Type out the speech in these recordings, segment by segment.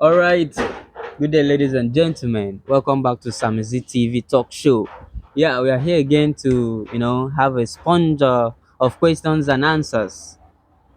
All right. Good day, ladies and gentlemen. Welcome back to Samizi TV Talk Show. Yeah, we are here again to, have a sponge of questions and answers.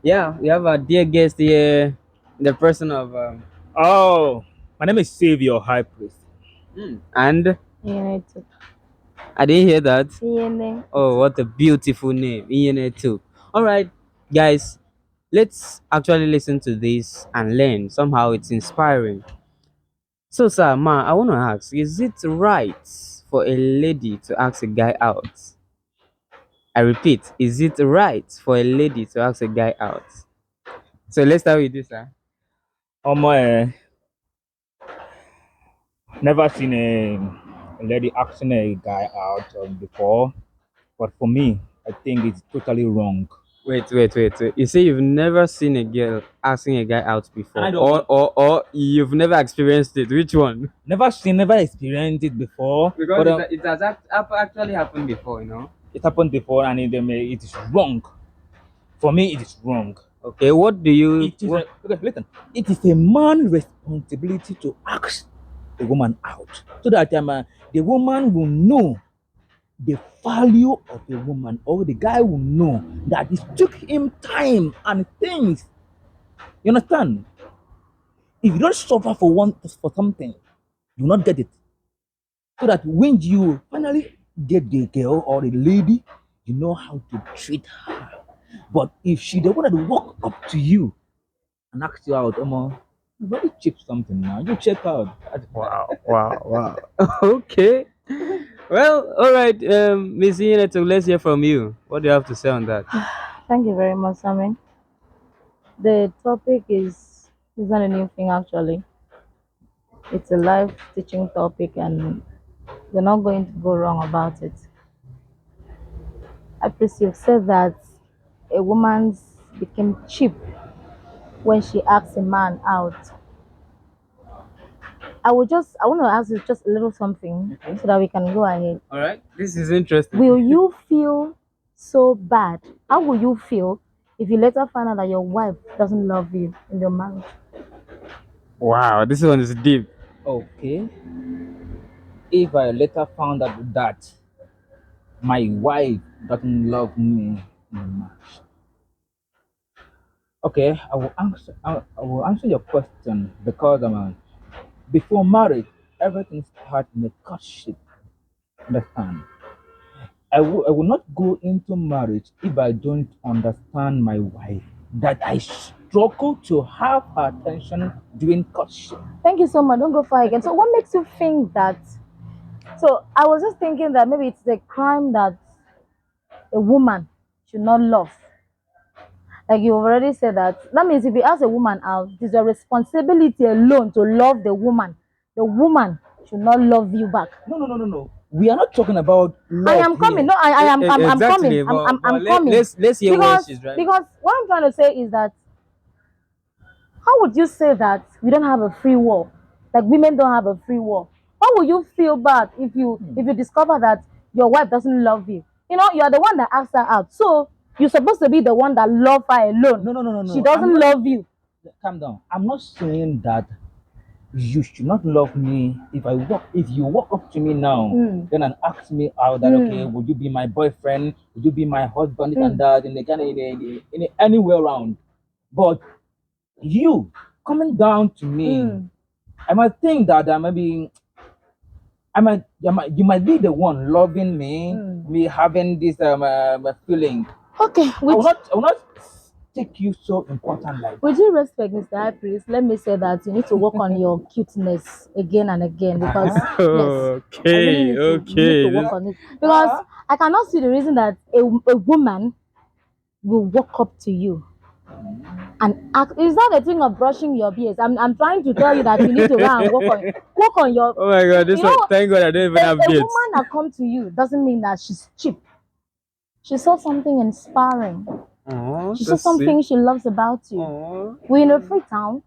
Yeah, we have our dear guest here, the person of, Oh, my name is Savior High Priest. and United. I didn't hear that. DNA. Oh, what a beautiful name. Iene too. All right, guys, let's actually listen to this and learn. Somehow it's inspiring. So, sir, ma, I want to ask, is it right for a lady to ask a guy out? I repeat, is it right for a lady to ask a guy out? So let's start with this, sir. My never seen a lady asking a guy out before, but for me, I think it's totally wrong. Wait. You say you've never seen a girl asking a guy out And I before, don't or you've never experienced it. Which one? never experienced it before, Because but it has actually happened before, it happened before, and it is wrong. For me, it is wrong. Okay, what do you? It is What? okay, listen. It is a man's responsibility to ask a woman out, so that the woman will know the value of a woman, or the guy will know that it took him time and things. You understand? If you don't suffer for something, you will not get it. So that when you finally get the girl or the lady, you know how to treat her. But if she the one that walk up to you and ask you out, you very cheap something now. You check out. Wow. Okay. Well, all right, Miss Ineto, let's hear from you. What do you have to say on that? Thank you very much, Simon. The topic is not a new thing actually. It's a life teaching topic and you're not going to go wrong about it. I presume you've said that a woman's became cheap when she asks a man out. I want to ask you just a little something so that we can go ahead. All right, this is interesting. Will you feel so bad? How will you feel if you later find out that your wife doesn't love you in your marriage? Wow, this one is deep. Okay. If I later found out that my wife doesn't love me much, okay, I will answer your question because before marriage, everything starts in a courtship. Understand? I will not go into marriage if I don't understand my wife. That I struggle to have her attention during courtship. Thank you so much. Don't go far again. So, what makes you think that? So, I was just thinking that maybe it's the crime that a woman should not love. Like you already said that. That means if you ask a woman out, it is your responsibility alone to love the woman. The woman should not love you back. No. We are not talking about I love am coming. here. No, I'm coming. Exactly, but I'm coming. let's hear where Because she's right. because what I'm trying to say is that how would you say that we don't have a free will? Like women don't have a free will. How will you feel bad if you discover that your wife doesn't love you? You know, you are the one that asked her out. So you're supposed to be the one that love her alone. No. She doesn't love you. Calm down. I'm not saying that you should not love me if you walk up to me now then and ask me out that okay, would you be my boyfriend, would you be my husband, this and that, in the kind of anywhere around. But you coming down to me, I might think that maybe you might be the one loving me having this feeling. Okay, I will not take you so important like with due respect, Mr. High Priest, let me say that you need to work on your cuteness again and again because yes, I really Okay, need to you need to okay. work on it because I cannot see the reason that a woman will walk up to you and act. It's not a thing of brushing your beard. I'm trying to tell you that you need to go and work on your. Oh my God, You know, thank God I don't even have a dates. woman that come to you doesn't mean that she's cheap. She saw something inspiring. Oh, She saw that's sweet. something she loves about you. Oh. We're in a free town.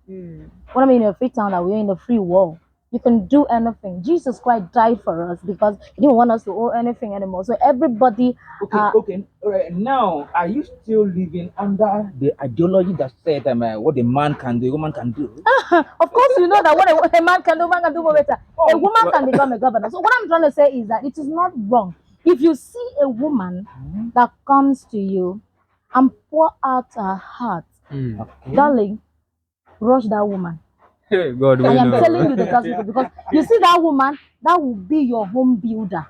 What I mean in a free town, that we're in a free world. You can do anything. Jesus Christ died for us because he didn't want us to owe anything anymore. So everybody, Okay, okay. All right. Now, are you still living under the ideology that said what the man can do, the woman can do? of course, you know that what a man can do better. Oh, A woman can become a governor. So what I'm trying to say is that it is not wrong. If you see a woman that comes to you and pour out her heart, Hmm. Okay. darling, rush that woman. Hey, God I will am know. telling you the truth because you see that woman, that will be your home builder.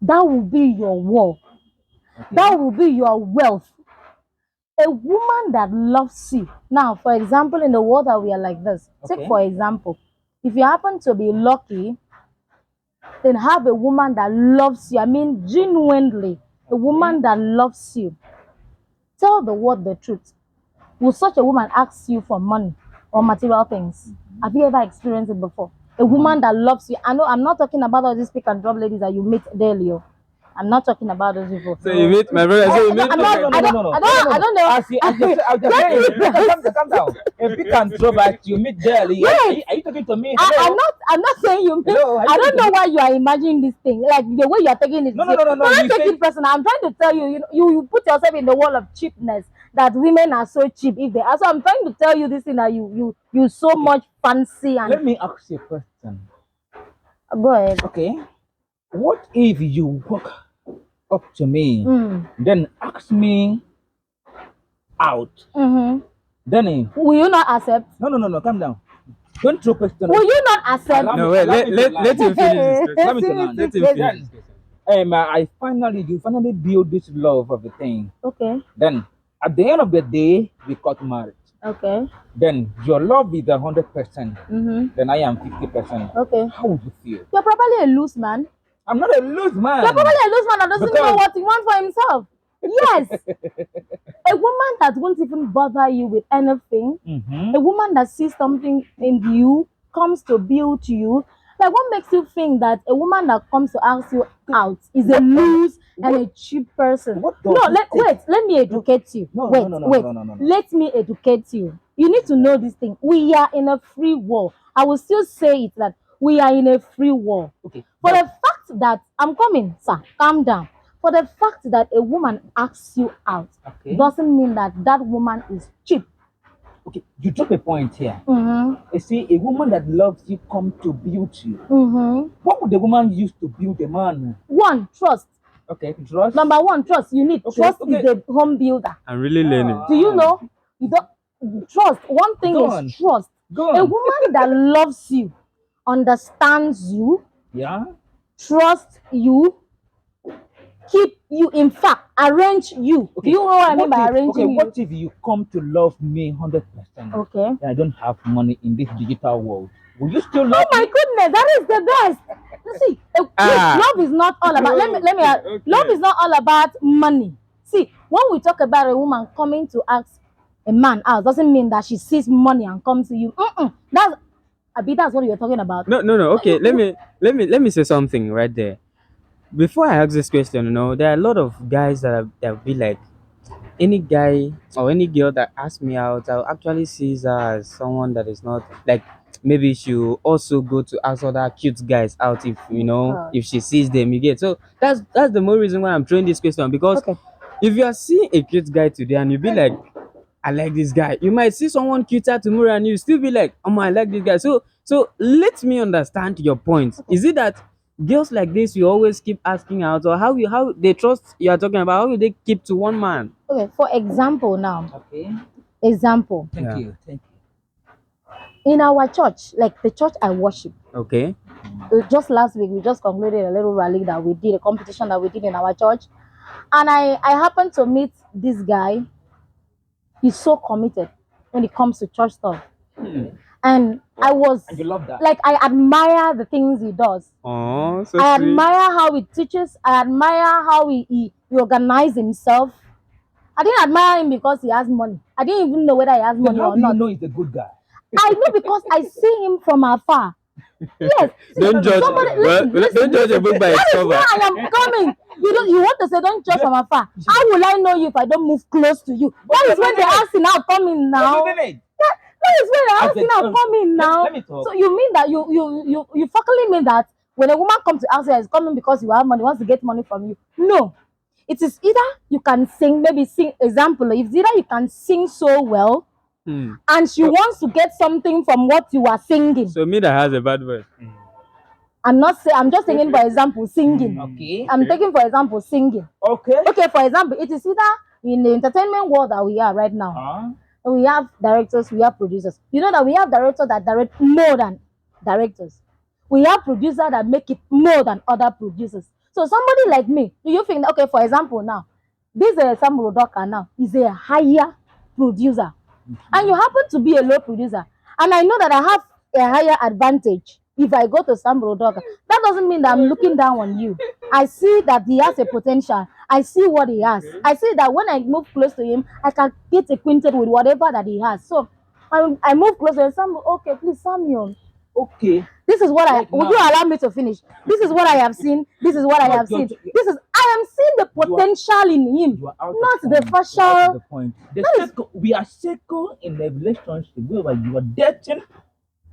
That will be your wall. That will be your wealth. A woman that loves you. Now, for example, in the world that we are like this, take Okay. for example, if you happen to be lucky, then have a woman that loves you. I mean, genuinely, a woman that loves you. Tell the world the truth. Will such a woman ask you for money or material things? Have you ever experienced it before? A woman that loves you. I know I'm not talking about all these pick and drop ladies that you meet daily. Oh. I'm not talking about those people. So you meet my brother. So you meet. I'm not, I don't know. I just calm down. A pick and drop at you meet daily. Yes. Are you talking to me? I'm not saying you meet. Hello, I don't know why you are imagining this thing. Like the way you are taking it. No. Don't You take say, it personal. I'm trying to tell you, you put yourself in the wall of cheapness that women are so cheap if they are. So I'm trying to tell you this thing that you so much fancy and let me ask you a question. go ahead. Okay. What if you walk up to me, then ask me out? Then Will you not accept? no, calm down. Don't throw question. Will you not accept? No, wait. Let him finish this question. Let me to land. Let him finish. this question. You finally build this love of the thing. Okay. Then at the end of the day, we got married. Okay. Then your love is 100%. Then I am 50%. Okay. How would you feel? You're probably a loose man. I'm not a loose man. You're probably a loose man that doesn't know what he wants for himself. Yes. A woman that won't even bother you with anything. A woman that sees something in you, comes to build you. Like, what makes you think that a woman that comes to ask you out is a loose and a cheap person? Let me educate you. No. Let me educate you. You need to know this thing. We are in a free world. I will still say it that we are in a free world. Okay. For the fact that I'm coming, sir, calm down. For the fact that a woman asks you out doesn't mean that that woman is cheap. Okay, you drop a point here. You see, a woman that loves you come to build you. What would the woman use to build a man? One, trust. Okay, trust. Number one, trust. You need trust is the home builder. I'm really learning. Do you know? You don't trust. One thing is trust. A woman that loves you, understands you, trust you, keep you, in fact, arrange you. Do you know what I mean by arranging you? What if you come to love me 100%? Okay. And I don't have money in this digital world. Will you still love Oh my goodness, that is the best. You see, love is not all about. Love is not all about money. See, when we talk about a woman coming to ask a man out, doesn't mean that she sees money and comes to you. That's what you're talking about. No. Okay, let me say something right there. Before I ask this question, there are a lot of guys that be like, any guy or any girl that asks me out, I'll actually see her as someone that is not like, maybe she'll also go to ask other cute guys out if if she sees them. You get, so that's the more reason why I'm throwing this question, because if you are seeing a cute guy today and you be like, I like this guy, you might see someone cuter tomorrow and you still be like, oh my, I like this guy. So let me understand your point. Is it that girls like this you always keep asking out, or how they trust you are talking about, how will they keep to one man? Okay, for example now. Okay. Example. Thank you. In our church, like the church I worship. Okay. Just last week we just concluded a little rally that we did, a competition that we did in our church. And I happened to meet this guy. He's so committed when it comes to church stuff. And and you love that. like, I admire the things he does. Oh, so I sweet. admire how he teaches. I admire how he organizes himself. I didn't admire him because he has money. I didn't even know whether he has money How or do you not. know he's a good guy? I know because I see him from afar. Yes. Don't judge. Don't judge a book by its That is cover. where I am coming. You want to say don't judge from afar. How will I know you if I don't move close to you? That is when the asking now coming now. Wait. That is where the As asking a- are coming now. let me talk. So you mean that you fucking mean that when a woman comes to ask you, is coming because you have money, wants to get money from you? No. It is either you can sing, maybe sing example. It's either you can sing so well Hmm. and she So, wants to get something from what you are singing. so me that has a bad voice. I'm just taking for example singing. Okay. I'm taking for example singing. Okay. Okay, for example, it is either in the entertainment world that we are right now. We have directors, we have producers. You know that we have directors that direct more than directors. We have producers that make it more than other producers. So somebody like me, do you think that, okay, for example now, this Sam Rodoka now is a higher producer, and you happen to be a low producer, and I know that I have a higher advantage if I go to Sam Rodoka. That doesn't mean that I'm looking down on you. I see that he has a potential. I see what he has. I see that when I move close to him, I can get acquainted with whatever that he has. So I move closer and Samuel, okay, please, Samuel. Okay. This is what Right would you now. allow me to finish? This is what I have seen. This is what I No, have seen. don't- I am seeing the You are- potential in him, You are out not of the point. You are out of facial. the point. We are circle in a relationship where you are dating.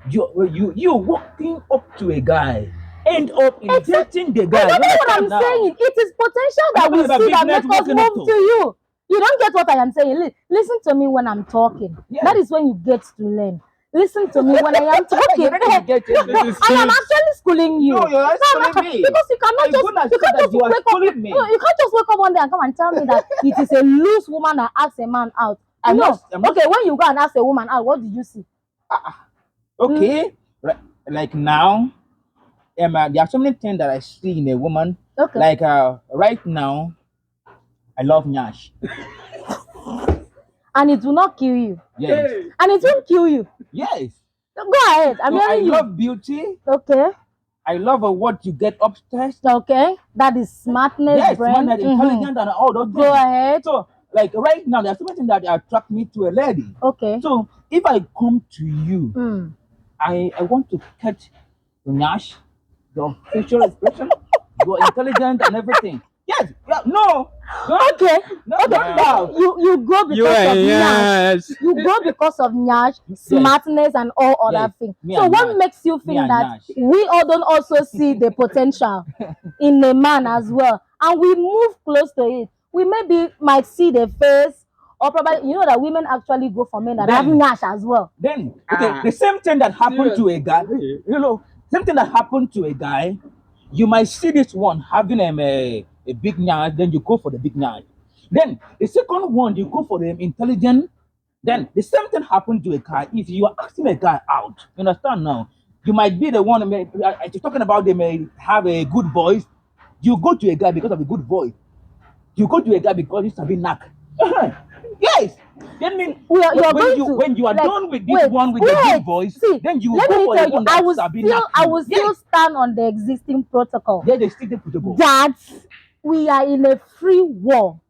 You walking up to a guy, end up in dating the guy. Exactly You what I'm understand now? saying. It is potential that I'm we talking about see that business make us working up move to. to you. You don't get what I am saying. Listen to me when I'm talking. Yeah. That is when you get to learn. Listen to me when I am talking. You're not even getting No, this. This is I am huge. actually schooling you. No, you're not schooling me. Because you cannot I'm gonna say that you are wake up. schooling me. No, you can't just wake up one day and come and tell me that it is a loose woman that asks a man out. I'm No. not- Okay, when you go and ask a woman out, what did you see? Okay, like now, there are so many things that I see in a woman. Okay. Like right now, I love Nyash. And it will not kill you. Yes, And it won't kill you. yes. Go ahead. I'm So I hearing you. love beauty. Okay. I love what you get upstairs. Okay. That is smartness, Yes, brain. man, intelligent and all those Go things. ahead. So, like right now, there's something that attract me to a lady. Okay. So, if I come to you, Mm. I want to catch your Nyash, your facial expression, your intelligence and everything. Yes, yeah, no, Okay. no, Okay. don't doubt. You go You because are of Nyash. yes. You go because of Nyash, smartness, and all other Yes. things. Me So and what Nyash. makes you Me think and that Nyash. we all don't also see the potential in a man as well, and we move close to it? We maybe might see the face, or probably you know that women actually go for men that have Then- Nyash as well. Then, okay, the same thing that happened to a guy, same thing that happened to a guy, you might see this one having a big Nyash, then you go for the big Nyash. Then the second one, you go for the intelligent. Then the same thing happened to a guy. If you are asking a guy out, you understand now, you might be the one, you're talking about they may have a good voice. You go to a guy because of a good voice. You go to a guy because he's a bit knack. Yes. That means You are going to, when you are like, done with this one with the good voice, See, then you let go me for tell the you, one I that's will a bit still, knack. I will still Yes. stand on the existing protocol Yeah, they still the protocol. that we are in a free world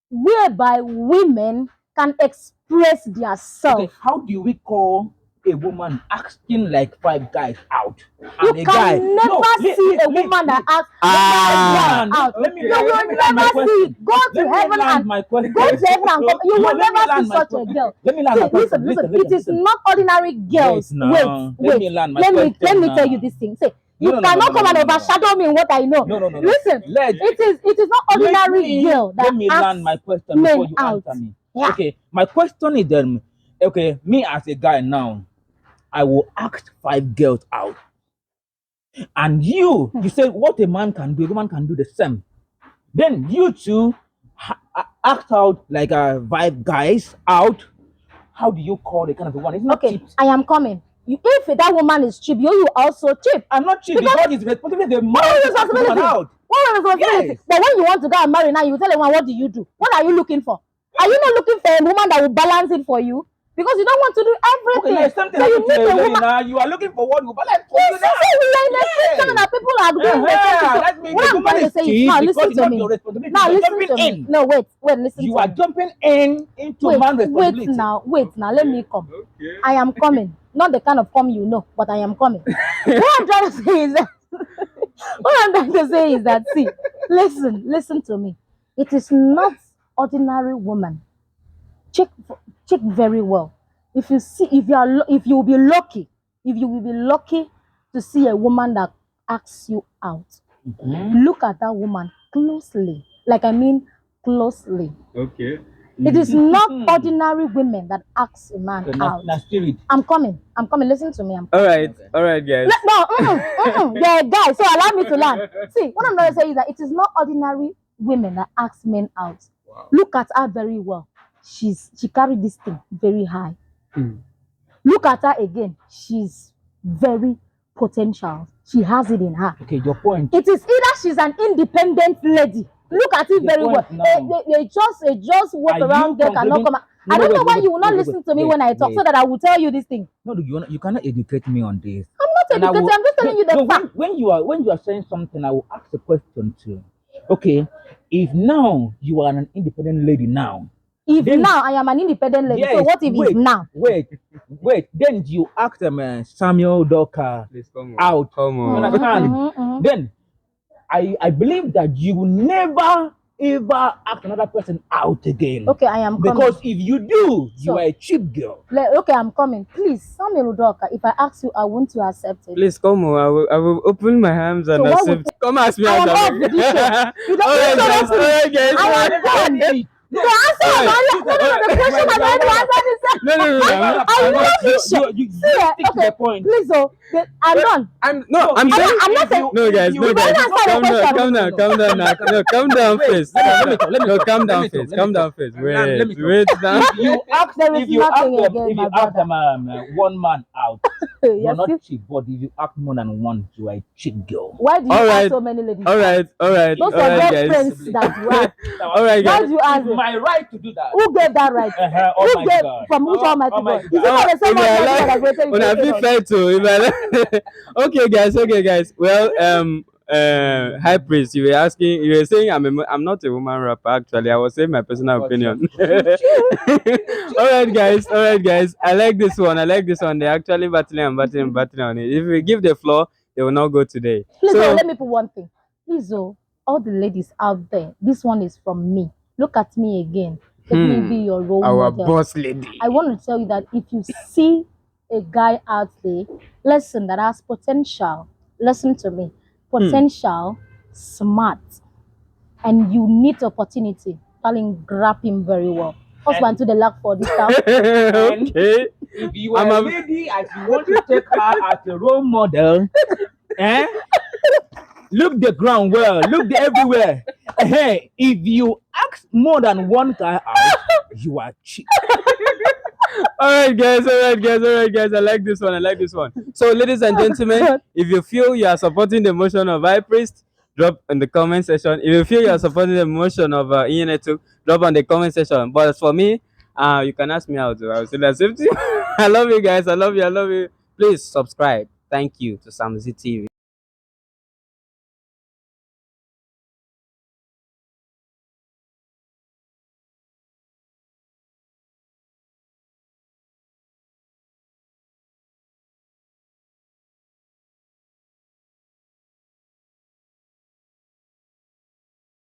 whereby women can express their self. Okay, how do we call a woman asking like 5 guys out? You And a can guy, never no, see a woman that asks Ah. out. Let me You land will my never see. question. Go to Let me heaven land and my question. go to heaven and come. You No, will let me never see land my such a question. girl. Let me land See, my question. listen. Listen, It is not ordinary girls. Wait now. Let me land my Let question me tell now. you this thing. Say, you No, no, no, cannot no, no, come no, and no, no. overshadow me in what I know. No. Listen, it is not ordinary girl that Let me land asks my question men before you out. answer me. Yeah. Okay, my question is then, okay, me as a guy now, I will ask 5 girls out. And you say what a man can do, a woman can do the same. Then you two act out like 5 guys out. How do you call the kind of a one? It's not Okay, cheap. I am coming. If that woman is cheap, you also cheap. I'm not cheap Because- because it's responsibility of the man What to is ask the woman responsibility? out. What responsibility? Yes. But when you want to go and marry now, you tell a woman, what do you do? What are you looking for? Are you not looking for a woman that will balance it for you? Because you don't want to do Okay, everything. there's something So you happened to need a a lady woman. now. You are looking for what will balance for Yes, you so we are in a Yes. system that people are doing the same thing. So That means what the I'm woman trying to is say is, cheap now because listen it's to not me. your responsibility. Now You are listen jumping to me. in. No, wait, listen You to are me. jumping into man responsibility. Wait now, let me come. I am coming. Not the kind of come you know, but I am coming. What I'm trying to say is that see, listen to me. It is not ordinary woman. Check very well. If you see, if you will be lucky, if you will be lucky to see a woman that asks you out, look at that woman closely. Like I mean, closely. Okay. It is not ordinary women that ask a man So out. na spirit. I'm coming. I'm coming. Listen to me. I'm All coming. right, guys. No, you're a guy, so allow me to learn. See, what I'm going to say is that it is not ordinary women that ask men out. Look at her very well. She carried this thing very high. Look at her again. She's very potential. She has it in her. Okay, your point. It is either she's an independent lady. Look at it The very well. point now. They just walk Are around you there, cannot concluding- come out. No, I don't wait, know why wait, you will not wait, listen to me wait, when I talk, wait. so that I will tell you this thing. No, you cannot educate me on this. I'm not And I educated. will- I'm just telling you the no, fact. when you are saying something, I will ask a question too. Okay, if now you are an independent lady now, If then- now I am an independent lady, so Yes, what if wait. it's now? wait, then you ask them Samuel Doka Please come on. out. Come You on. understand? Then I believe that you will never ever ask another person out again. Okay, I am coming. Because if you do, you So- are a cheap girl. Okay, I'm coming. Please, Samuel Udoka, if I ask you, I want you accept it. Please come on. I will open my arms and So what accept. Come ask me I out. am off with this show. You don't Alright, need to guys. answer. Alright, guys. I am done. The answer was already, the question was already answered itself. No. I love this show. You See, stick to okay, the point. please, I'm done. I'm I'm saying. not saying. No, guys. you better answer the question. Calm down now. No, calm down Wait, first. let me talk, let me No, talk, calm let down me talk, first. let Calm me down talk. first. Let me talk. Wait down. You ask There is if you ask nothing them again, if my you ask brother. them one man out, you're Yes, not see? cheap. But if you ask more than one, you are a cheap girl. Why do you Alright, ask so many ladies? Alright, Those are guys. just friends that you have. Alright, Why guys. do you ask It's them? my right to do that. Who gave that right? Oh Who my gave God. from which Almighty Almighty God? Is it God. not the same Almighty God that created you? When I feel fair too. Okay, guys. Well, high priest, you were saying I'm not a woman rapper. Actually, I was saying my personal opinion. Alright, guys. I like this one. They're actually battling on it. If we give the floor, they will not go today. Please, So, let me put one thing. Please, all the ladies out there, this one is from me. Look at me again. Let me be your role our model. boss lady. I want to tell you that if you see a guy out there, listen, that has potential, listen to me, potential, smart, and you need opportunity, darling, grab him very well. Husband to the luck for this town. Okay. If you are a lady and you want to take her as a role model, look the ground well, look everywhere. Hey, if you ask more than one guy out, you are cheap. Alright guys. I like this one. So ladies and gentlemen, if you feel you are supporting the motion of High Priest, drop in the comment section. If you feel you are supporting the motion of Ian, drop on the comment section. But as for me, you can ask me out. I will still accept you. I love you guys. I love you. Please subscribe. Thank you to Sam Z TV.